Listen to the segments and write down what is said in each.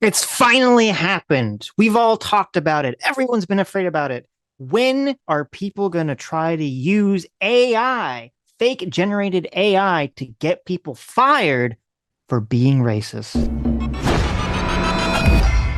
It's finally happened. We've all talked about it. Everyone's been afraid about it. When are people going to try to use AI, fake generated AI, to get people fired for being racist?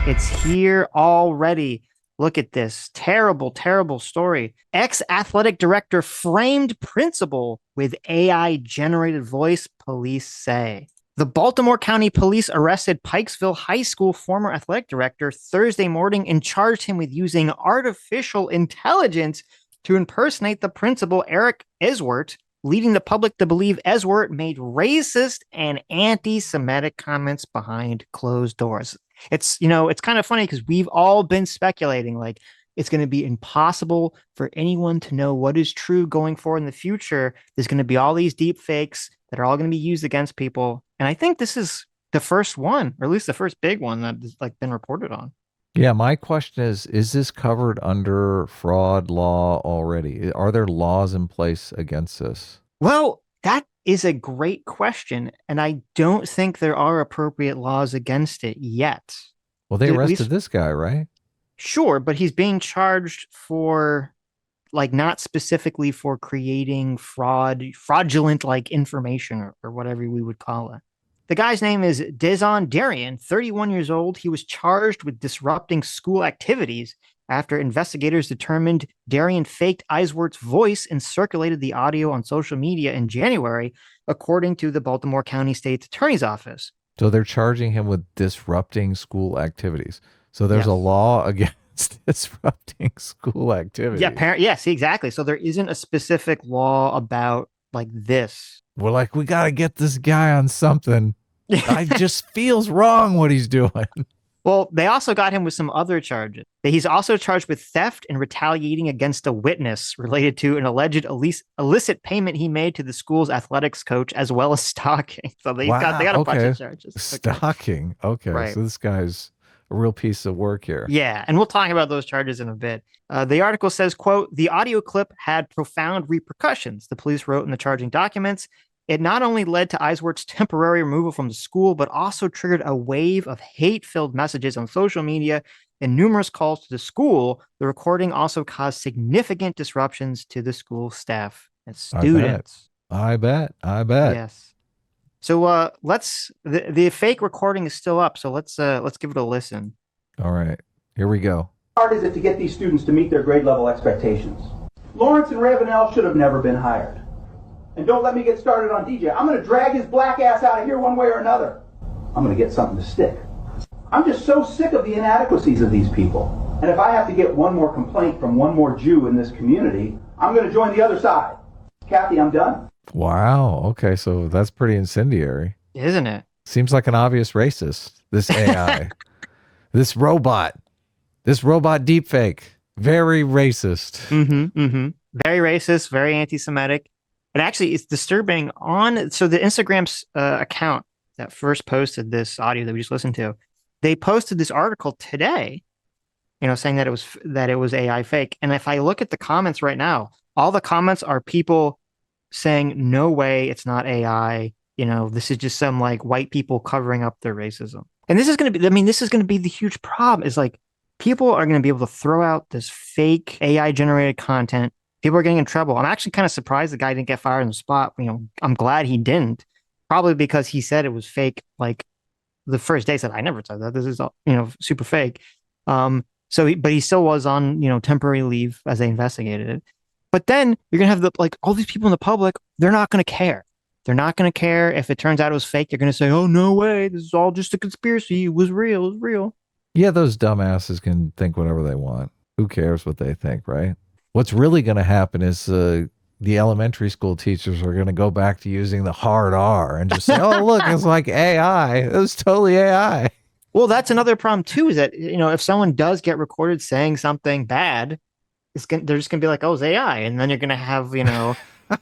It's here already. Look at this terrible, terrible story. Ex-athletic director framed principal with AI generated voice, police say. The Baltimore County Police arrested Pikesville High School former athletic director Thursday morning and charged him with using artificial intelligence to impersonate the principal, Eric Eswert, leading the public to believe Eswert made racist and anti-Semitic comments behind closed doors. It's kind of funny because we've all been speculating like it's going to be impossible for anyone to know what is true going forward in the future. There's going to be all these deep fakes that are all going to be used against people. And I think this is the first one, or at least the first big one that has like been reported on. Yeah, my question is this covered under fraud law already? Are there laws in place against this? Well, that is a great question. And I don't think there are appropriate laws against it yet. Well, they At arrested least, this guy, right? sure, but he's being charged for like not specifically for creating fraudulent like information or whatever we would call it. The guy's name is Dezon Darian, 31 years old. He was charged with disrupting school activities after investigators determined Darian faked Eiswert's voice and circulated the audio on social media in January, according to the Baltimore County State's Attorney's Office. So they're charging him with disrupting school activities. So there's a Yes. law against disrupting school activities. Yes, exactly. So there isn't a specific law about like this. We're like, we got to get this guy on something. I just feels wrong what he's doing. Well, they also got him with some other charges. He's also charged with theft and retaliating against a witness related to an alleged illicit payment he made to the school's athletics coach, as well as stalking. So Wow. they got a bunch Okay. of charges. Okay. Stalking. Okay. Right. So this guy's a real piece of work here. Yeah, and we'll talk about those charges in a bit. The article says, quote, the audio clip had profound repercussions, the police wrote in the charging documents. It not only led to Eiswert's temporary removal from the school, but also triggered a wave of hate-filled messages on social media and numerous calls to the school. The recording also caused significant disruptions to the school staff and students. I bet. Yes. So the fake recording is still up, so let's give it a listen. All right. Here we go. How hard is it to get these students to meet their grade level expectations? Lawrence and Ravenel should have never been hired. And don't let me get started on DJ. I'm going to drag his black ass out of here one way or another. I'm going to get something to stick. I'm just so sick of the inadequacies of these people. And if I have to get one more complaint from one more Jew in this community, I'm going to join the other side. Kathy, I'm done. Wow. Okay. So that's pretty incendiary. Isn't it? Seems like an obvious racist, this AI. this robot deepfake. Very racist. Very racist, very anti-Semitic. And actually, it's disturbing so the Instagram's account that first posted this audio that we just listened to, they posted this article today, saying that it was AI fake. And if I look at the comments right now, all the comments are people saying, no way, it's not AI. This is just some like white people covering up their racism. And this is going to be the huge problem is like people are going to be able to throw out this fake AI generated content. People are getting in trouble. I'm actually kind of surprised the guy didn't get fired on the spot. I'm glad he didn't. Probably because he said it was fake. Like the first day, he said, "I never said that. This is super fake." But he still was on temporary leave as they investigated it. But then you're gonna have all these people in the public. They're not gonna care. They're not gonna care if it turns out it was fake. They're gonna say, "Oh no way! This is all just a conspiracy. It was real. It was real." Yeah, those dumbasses can think whatever they want. Who cares what they think, right? What's really going to happen is the elementary school teachers are going to go back to using the hard R and just say, oh, look, it's like AI. It was totally AI. Well, that's another problem, too, is that, if someone does get recorded saying something bad, they're just going to be like, oh, it's AI. And then you're going to have,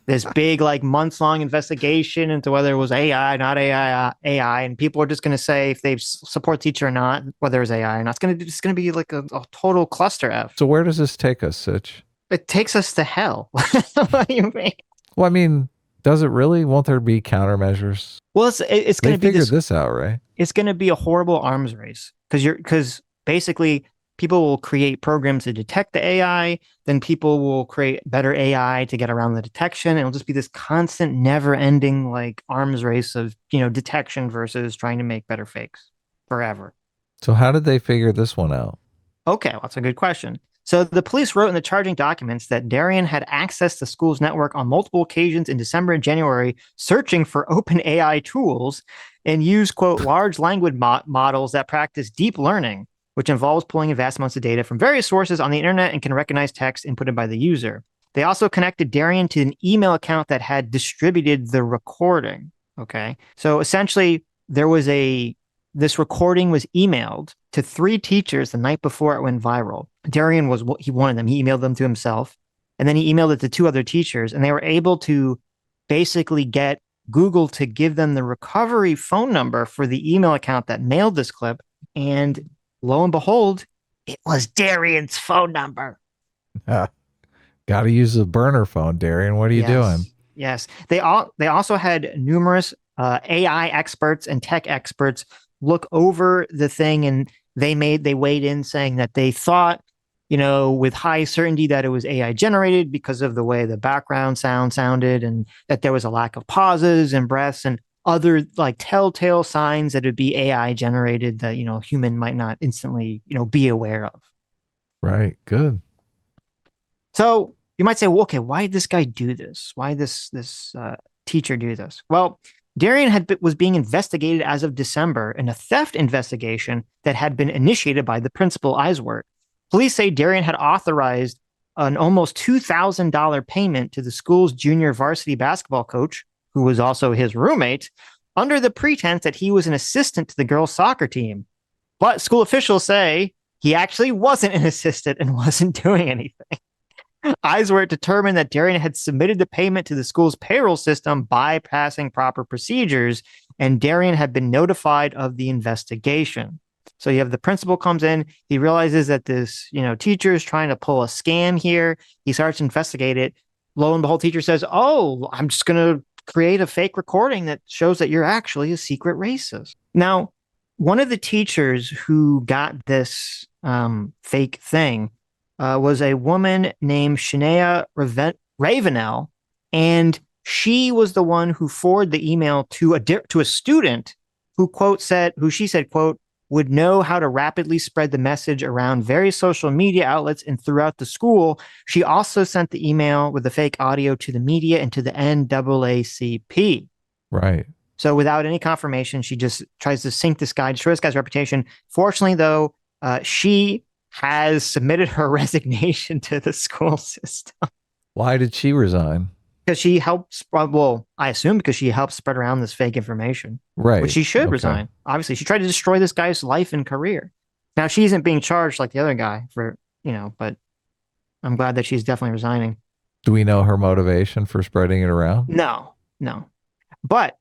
this big, like, months-long investigation into whether it was AI, not AI. And people are just going to say if they support teacher or not, whether it's AI or not. It's going to be like a total cluster F. So where does this take us, Sitch? It takes us to hell. What do you mean? Well, I mean, Does it really? Won't there be countermeasures? Well, it's They going to be figured this out, right? it's going to be a horrible arms race because basically people will create programs to detect the AI, then people will create better AI to get around the detection. And it'll just be this constant, never-ending like arms race of detection versus trying to make better fakes forever. So how did they figure this one out? Okay, well, that's a good question. So the police wrote in the charging documents that Darian had accessed the school's network on multiple occasions in December and January, searching for open AI tools and used, quote, large language models that practice deep learning, which involves pulling in vast amounts of data from various sources on the internet and can recognize text inputted by the user. They also connected Darian to an email account that had distributed the recording. Okay. So essentially, this recording was emailed to 3 teachers the night before it went viral. Darian was one of them. He emailed them to himself, and then he emailed it to 2 other teachers, and they were able to basically get Google to give them the recovery phone number for the email account that mailed this clip. And lo and behold, it was Darian's phone number. Got to use the burner phone, Darian. What are you doing? Yes. They also had numerous AI experts and tech experts look over the thing, and they weighed in saying that they thought, with high certainty that it was AI generated because of the way the background sounded, and that there was a lack of pauses and breaths and other like telltale signs that it would be AI generated that, human might not instantly, be aware of. Right. Good. So you might say, well, okay, why did this guy do this? Why this teacher do this? Well, Darian was being investigated as of December in a theft investigation that had been initiated by the principal Eiswert. Police say Darian had authorized an almost $2,000 payment to the school's junior varsity basketball coach, who was also his roommate, under the pretense that he was an assistant to the girls' soccer team. But school officials say he actually wasn't an assistant and wasn't doing anything. Eiswert determined that Darian had submitted the payment to the school's payroll system, bypassing proper procedures, and Darian had been notified of the investigation. So you have the principal comes in, he realizes that this, teacher is trying to pull a scam here. He starts to investigate it. Lo and behold, teacher says, "Oh, I'm just going to create a fake recording that shows that you're actually a secret racist." Now, one of the teachers who got this fake thing was a woman named Shania Ravenel, and she was the one who forwarded the email to a student who she said, quote, would know how to rapidly spread the message around various social media outlets and throughout the school. She also sent the email with the fake audio to the media and to the NAACP. Right. So without any confirmation, she just tries to sink this guy, destroy this guy's reputation. Fortunately, though, she has submitted her resignation to the school system. Why did she resign? Because she helped, I assume because she helped spread around this fake information. Right. Which she should resign. Obviously, she tried to destroy this guy's life and career. Now, she isn't being charged like the other guy for, but I'm glad that she's definitely resigning. Do we know her motivation for spreading it around? No. But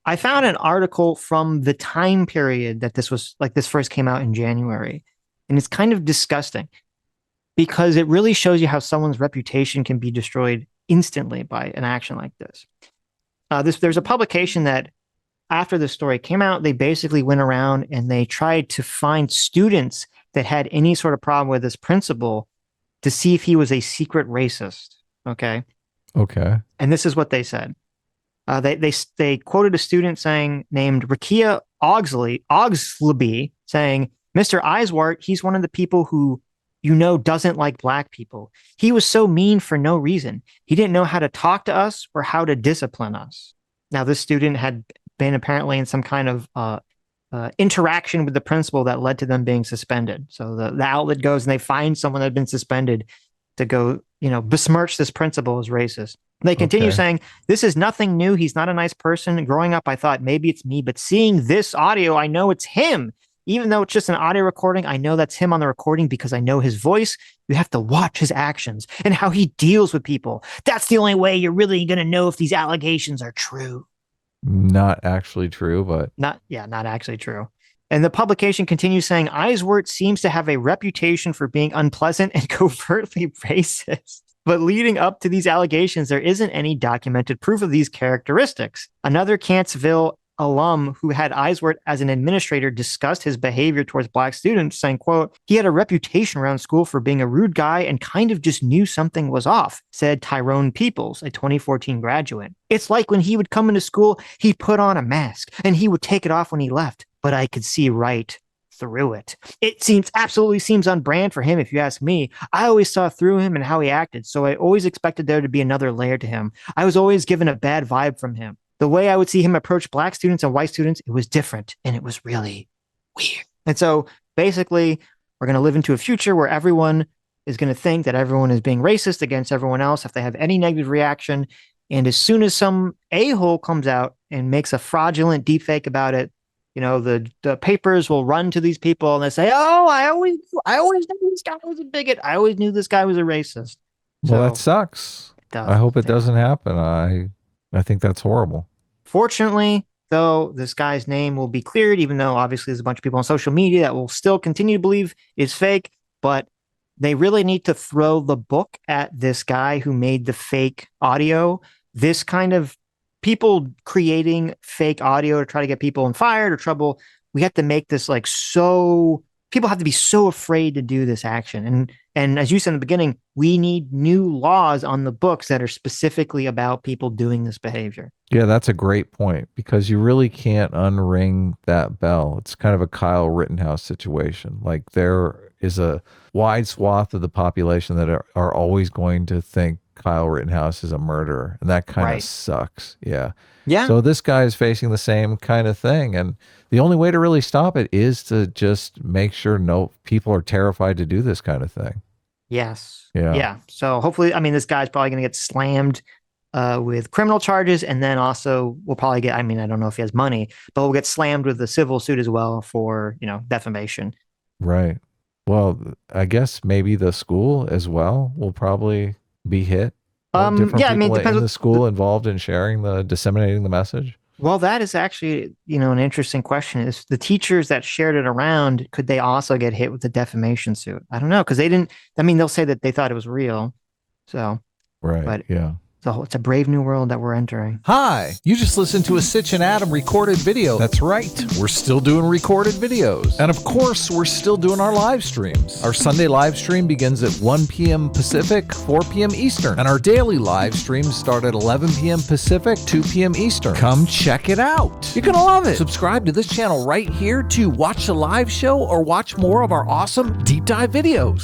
I found an article from the time period that this first came out in January. And it's kind of disgusting because it really shows you how someone's reputation can be destroyed instantly by an action like this. There's a publication that after the story came out, they basically went around and they tried to find students that had any sort of problem with this principal to see if he was a secret racist. Okay. And this is what they said. They quoted a student named Rakia Ogsleby saying, "Mr. Eiswart, he's one of the people who doesn't like black people. He was so mean for no reason. He didn't know how to talk to us or how to discipline us." Now, this student had been apparently in some kind of interaction with the principal that led to them being suspended. So the outlet goes and they find someone that had been suspended to go, besmirch this principal as racist. They continue saying, "This is nothing new. He's not a nice person. Growing up, I thought maybe it's me, but seeing this audio, I know it's him. Even though it's just an audio recording, I know that's him on the recording because I know his voice. You have to watch his actions and how he deals with people. That's the only way you're really going to know if these allegations are true." Not actually true, but... Not actually true. And the publication continues saying, "Eiswert seems to have a reputation for being unpleasant and covertly racist." But leading up to these allegations, there isn't any documented proof of these characteristics. Another Cantsville alum who had eyes worked as an administrator discussed his behavior towards black students, saying, quote, he had a reputation around school for being a rude guy and kind of just knew something was off, said Tyrone Peoples, a 2014 graduate. It's like when he would come into school, he'd put on a mask and he would take it off when he left, but I could see right through it. It absolutely seems on brand for him, if you ask me. I always saw through him and how he acted, so I always expected there to be another layer to him. I was always given a bad vibe from him. The way I would see him approach black students and white students, it was different, and it was really weird. And so basically, we're going to live into a future where everyone is going to think that everyone is being racist against everyone else if they have any negative reaction. And as soon as some a-hole comes out and makes a fraudulent deepfake about it, you know, the papers will run to these people and they say, oh, I always knew this guy was a bigot. I always knew this guy was a racist. Well, that sucks. I hope it doesn't happen. I think that's horrible. Fortunately, though, this guy's name will be cleared, even though obviously there's a bunch of people on social media that will still continue to believe is fake. But they really need to throw the book at this guy who made the fake audio. This kind of people creating fake audio to try to get people fired or trouble. We have to make this like so people have to be so afraid to do this action. And as you said in the beginning, we need new laws on the books that are specifically about people doing this behavior. Yeah, that's a great point, because you really can't unring that bell. It's kind of a Kyle Rittenhouse situation. Like, there is a wide swath of the population that are always going to think Kyle Rittenhouse is a murderer, and that kind of sucks. Yeah. So this guy is facing the same kind of thing, and the only way to really stop it is to just make sure no people are terrified to do this kind of thing. Yes. Yeah. So hopefully, I mean, this guy's probably going to get slammed with criminal charges, and then also we'll probably get, I mean, I don't know if he has money, but we'll get slammed with the civil suit as well for, you know, defamation. Right. Well, I guess maybe the school as well will probably be hit. Yeah, I mean, it depends in the school involved in disseminating the message. Well, that is actually, you know, an interesting question. Is the teachers that shared it around, could they also get hit with the defamation suit? I don't know, because they didn't. I mean, they'll say that they thought it was real. So, right. But yeah. So it's a brave new world that we're entering. Hi, you just listened to a Sitch and Adam recorded video. That's right, we're still doing recorded videos. And of course, we're still doing our live streams. Our Sunday live stream begins at 1 p.m. Pacific, 4 p.m. Eastern. And our daily live streams start at 11 p.m. Pacific, 2 p.m. Eastern. Come check it out. You're gonna love it. Subscribe to this channel right here to watch the live show or watch more of our awesome deep dive videos.